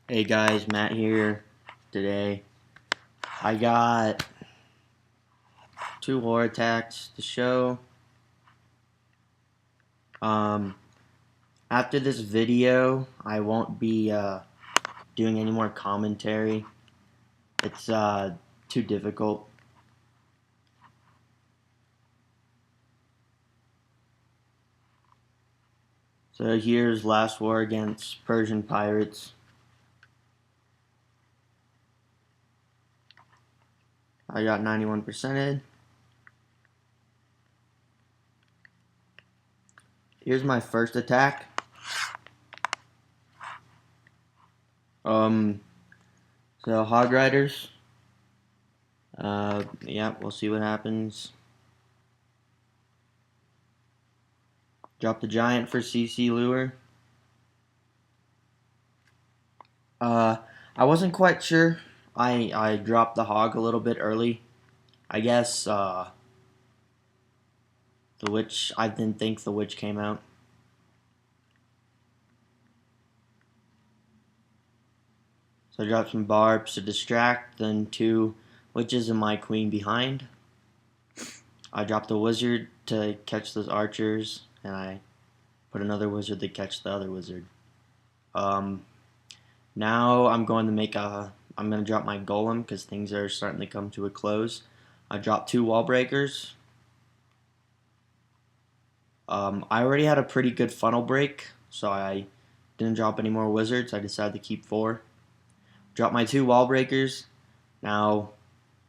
Hey guys, Matt here today. I got two war attacks to show. Um, After this video, I won't be doing any more commentary. It's too difficult. So here's last war against Persian pirates. I got 91%. Here's my first attack. So Hog Riders. Yeah, we'll see what happens. Drop the Giant for CC Lure. Uh, I wasn't quite sure. I dropped the Hog a little bit early. I guess the Witch. I didn't think the Witch came out. So I dropped some barbs to distract, then two witches and my queen behind. I dropped a wizard to catch those archers, and I put another wizard to catch the other wizard. Now I'm going to I'm going to drop my golem because things are starting to come to a close. I dropped two wall breakers. I already had a pretty good funnel break, so I didn't drop any more wizards. I decided to keep four. Drop my two wall breakers. Now,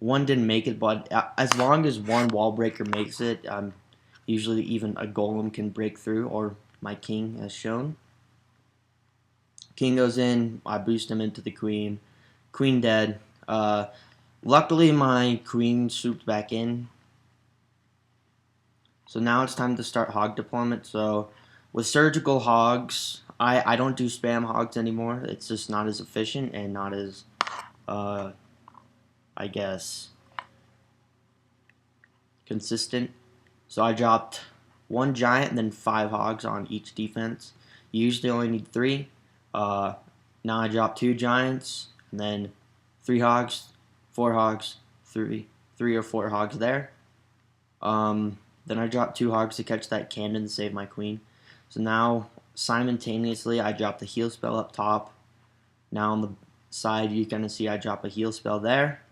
one didn't make it, but as long as one wall breaker makes it, usually even a golem can break through, or my king as shown. King goes in, I boost him into the queen. Queen dead. Luckily, my queen swooped back in. So now it's time to start hog deployment. So with surgical hogs, I don't do spam hogs anymore. It's just not as efficient and not as, I guess, consistent. So I dropped one giant and then five hogs on each defense. You usually only need three. Now I dropped two giants and then three hogs, four hogs, three or four hogs there. Then I dropped two hogs to catch that cannon to save my queen. So now, simultaneously, I dropped a heal spell up top. Now on the side, you kind of see I drop a heal spell there.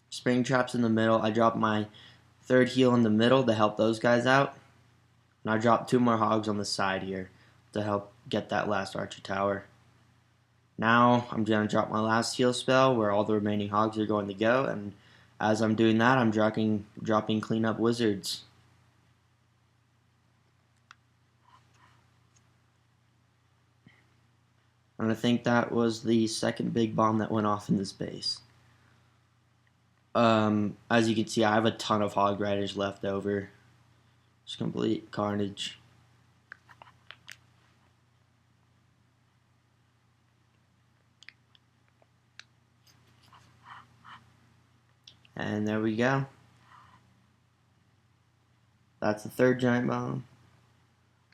Spring traps in the middle. I dropped my third heal in the middle to help those guys out. And I dropped two more hogs on the side here to help get that last archer tower. Now I'm going to drop my last heal spell where all the remaining hogs are going to go, and as I'm doing that, I'm dropping cleanup wizards. And I think that was the second big bomb that went off in this base. As you can see, I have a ton of hog riders left over. Just complete carnage. And there we go. That's the third giant bomb.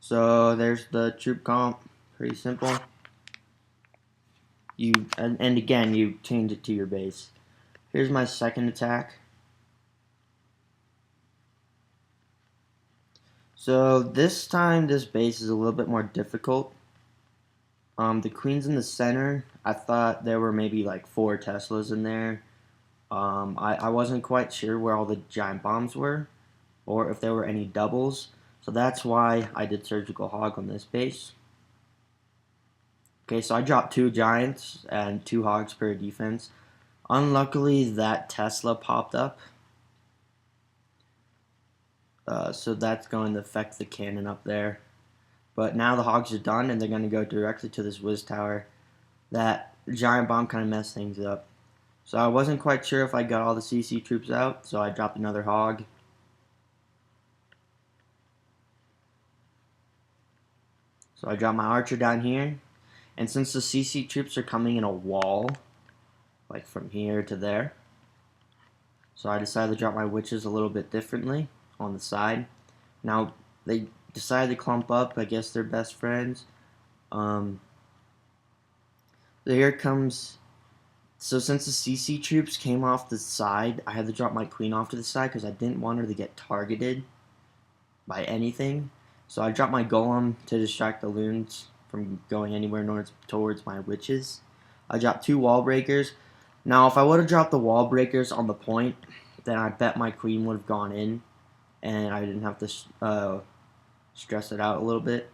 So there's the troop comp. Pretty simple. And again, you change it to your base. Here's my second attack. So this time, this base is a little bit more difficult. The queen's in the center. I thought there were maybe like 4 Teslas in there. I wasn't quite sure where all the giant bombs were, or if there were any doubles. So that's why I did surgical hog on this base. Okay, so I dropped 2 giants and 2 hogs per defense. Unluckily, that Tesla popped up. So that's going to affect the cannon up there. But now the hogs are done, and they're going to go directly to this whiz tower. That giant bomb kind of messed things up. So I wasn't quite sure if I got all the CC troops out, so I dropped another hog. So I dropped my archer down here. And since the CC troops are coming in a wall, like from here to there, so I decided to drop my witches a little bit differently on the side. Now, they decided to clump up. I guess they're best friends. So here comes. So since the CC troops came off the side, I had to drop my queen off to the side because I didn't want her to get targeted by anything. So I dropped my golem to distract the loons from going anywhere towards my witches. I dropped 2 wall breakers. Now, if I would have dropped the wall breakers on the point, then I bet my queen would have gone in, and I didn't have to stress it out a little bit.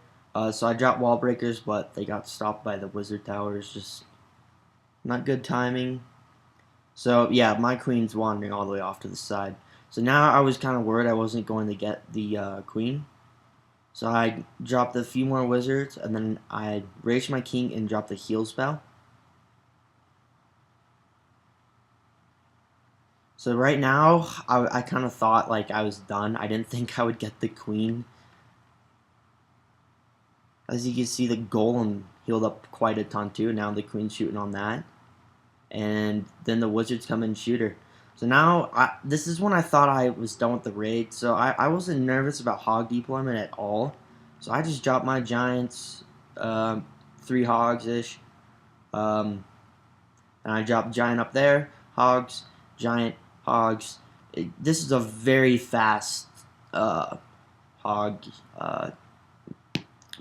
So I dropped wall breakers, but they got stopped by the wizard towers. Just not good timing. So yeah, my queen's wandering all the way off to the side. So now I was kind of worried I wasn't going to get the queen. So I dropped a few more wizards, and then I raised my king and dropped a heal spell. So right now, I kind of thought like I was done. I didn't think I would get the queen. As you can see, the golem healed up quite a ton too. Now the queen's shooting on that. And then the wizards come and shoot her. So now, this is when I thought I was done with the raid. So I wasn't nervous about hog deployment at all. So I just dropped my giants, 3 hogs-ish. And I dropped giant up there, hogs, giant, hogs. This is a very fast hog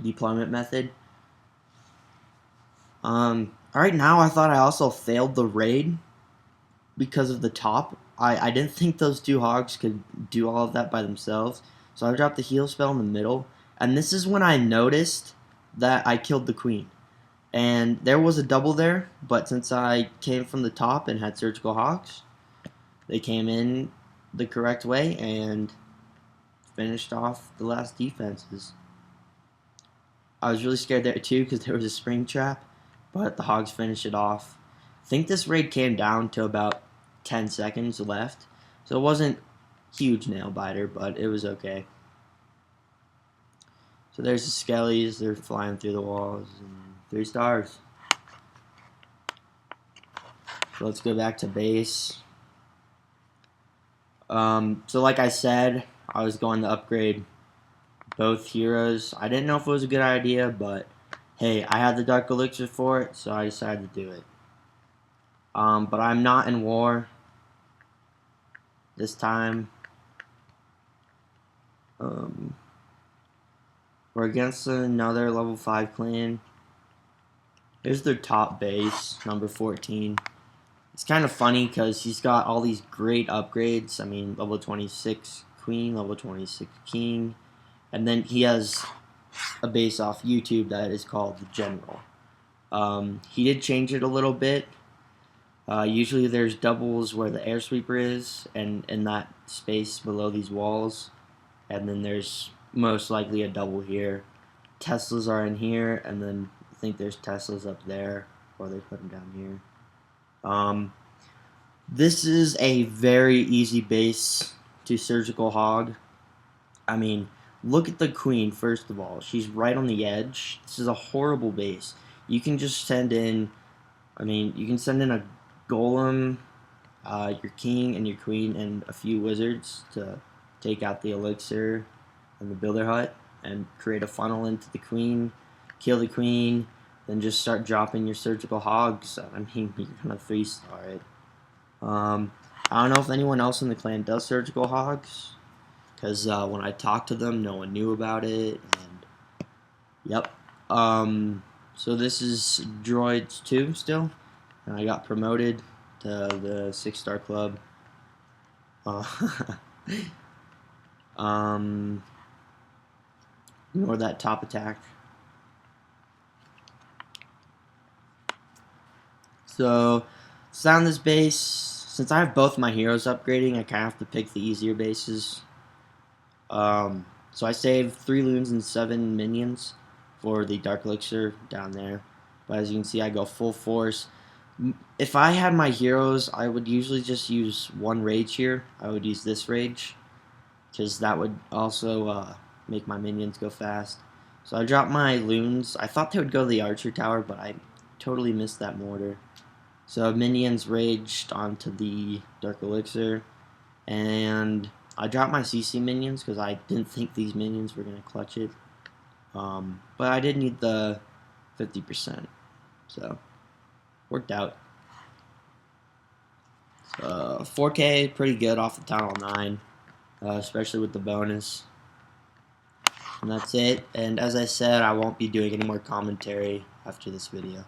deployment method. Alright, now I thought I also failed the raid because of the top. I didn't think those 2 hogs could do all of that by themselves. So I dropped the heal spell in the middle. And this is when I noticed that I killed the queen. And there was a double there, but since I came from the top and had surgical hogs, they came in the correct way and finished off the last defenses. I was really scared there too because there was a spring trap, but the hogs finished it off. I think this raid came down to about 10 seconds left, so it wasn't huge nail biter, but it was okay. So there's the skellies, they're flying through the walls, and 3 stars. So let's go back to base. So like I said, I was going to upgrade both heroes. I didn't know if it was a good idea, but hey, I had the Dark Elixir for it, so I decided to do it. But I'm not in war this time. We're against another level 5 clan. Here's their top base, number 14. It's kind of funny because he's got all these great upgrades. I mean, level 26 queen, level 26 king, and then he has a base off YouTube that is called the General. He did change it a little bit. Usually there's doubles where the air sweeper is, and in that space below these walls, and then there's most likely a double here. Teslas are in here, and then I think there's Teslas up there, or they put them down here. This is a very easy base to surgical hog. I mean, look at the queen, first of all. She's right on the edge. This is a horrible base. You can just send in, you can send in a golem, your king and your queen, and a few wizards to take out the elixir and the builder hut and create a funnel into the queen, kill the queen, then just start dropping your surgical hogs. I mean, you're gonna 3-star it. I don't know if anyone else in the clan does surgical hogs, because when I talked to them, no one knew about it, and yep. So this is Droids 2 still, and I got promoted to the 6-star club. Ignore that top attack. So, sound this base. Since I have both my heroes upgrading, I kind of have to pick the easier bases. So I saved 3 loons and 7 minions for the Dark Elixir down there. But as you can see, I go full force. If I had my heroes, I would usually just use 1 rage here. I would use this rage, because that would also make my minions go fast. So I dropped my loons. I thought they would go to the archer tower, but I totally missed that mortar. So minions raged onto the Dark Elixir, and I dropped my CC minions because I didn't think these minions were going to clutch it. But I did need the 50%. So Worked out. 4K, pretty good off the Tunnel 9, especially with the bonus. And that's it. And as I said, I won't be doing any more commentary after this video.